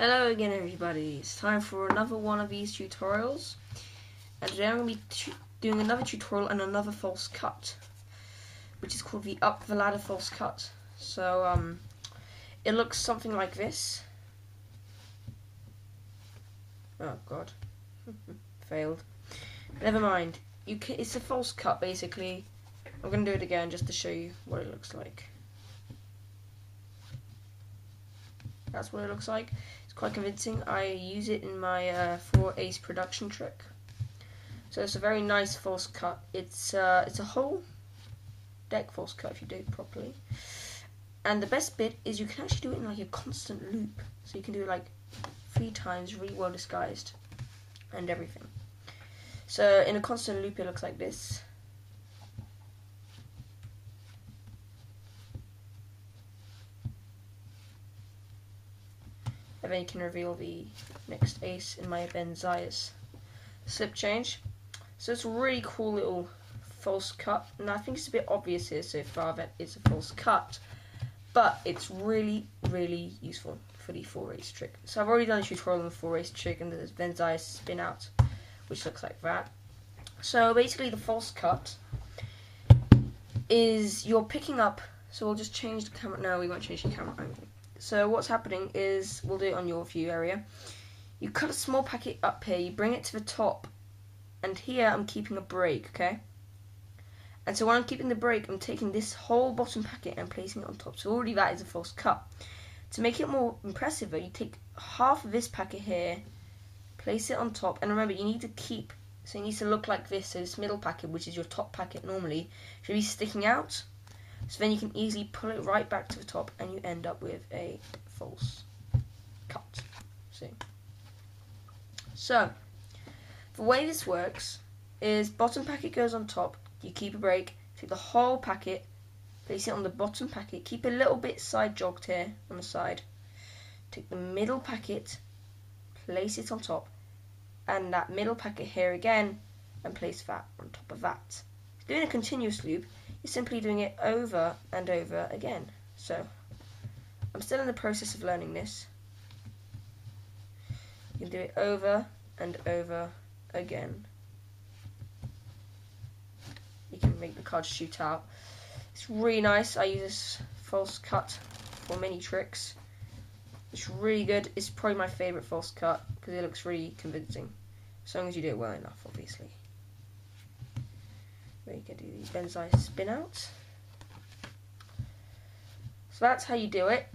Hello again everybody, it's time for another one of these tutorials, and today I'm going to be doing another tutorial and another false cut, which is called the up the ladder false cut. So it looks something like this. Oh god, failed. Never mind, it's a false cut basically. I'm going to do it again just to show you what it looks like. That's what it looks like. It's quite convincing. I use it in my 4 ace production trick. So it's a very nice false cut. It's a whole deck false cut if you do it properly. And the best bit is you can actually do it in like a constant loop. So you can do it like 3 times, really well disguised, and everything. So in a constant loop it looks like this. And then you can reveal the next ace in my Ben Zayas slip change. So it's a really cool little false cut, and I think it's a bit obvious here so far that it's a false cut, but it's really useful for the 4 ace trick. So I've already done a tutorial on the 4 ace trick and the Ben Zayas spin out, which looks like that. So basically the false cut is you're picking up, so we'll just change the camera. No, we won't change the camera angle. So what's happening is, we'll do it on your view area. You cut a small packet up here, you bring it to the top, and here I'm keeping a break, okay? And so when I'm keeping the break, I'm taking this whole bottom packet and placing it on top. So already that is a false cut. To make it more impressive though, you take half of this packet here, place it on top, and remember you need to keep, so it needs to look like this. So this middle packet, which is your top packet normally, should be sticking out. So then you can easily pull it right back to the top and you end up with a false cut. See? So, the way this works is bottom packet goes on top, you keep a break, take the whole packet, place it on the bottom packet, keep a little bit side jogged here on the side, take the middle packet, place it on top, and that middle packet here again, and place that on top of that. Doing a continuous loop, you're simply doing it over and over again. So, I'm still in the process of learning this. You can do it over and over again. You can make the cards shoot out. It's really nice. I use this false cut for many tricks. It's really good. It's probably my favourite false cut because it looks really convincing. As long as you do it well enough, obviously. You can do the Ben Zayas spin out. So that's how you do it.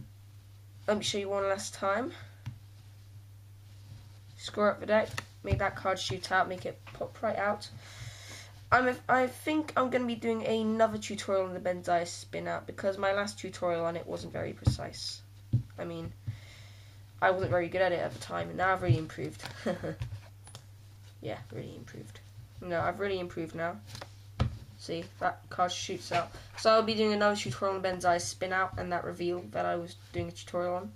Let me show you one last time. Score up the deck, make that card shoot out, make it pop right out. I think I'm going to be doing another tutorial on the Ben Zayas spin out because my last tutorial on it wasn't very precise. I mean, I wasn't very good at it at the time, and now I've really improved. Yeah, really improved. No, I've really improved now. See, that card shoots out. So I'll be doing another tutorial on Ben Zayas spin out and that reveal that I was doing a tutorial on.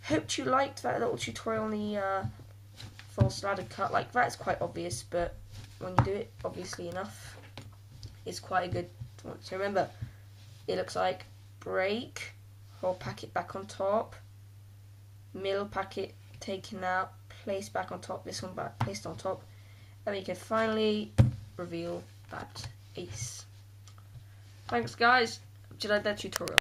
Hope you liked that little tutorial on the false ladder cut. Like, that's quite obvious, but when you do it obviously enough, it's quite a good one. So remember, it looks like break, whole packet back on top, middle packet taken out, placed back on top, this one back placed on top, and then you can finally reveal that ace. Thanks guys, hope you liked that tutorial.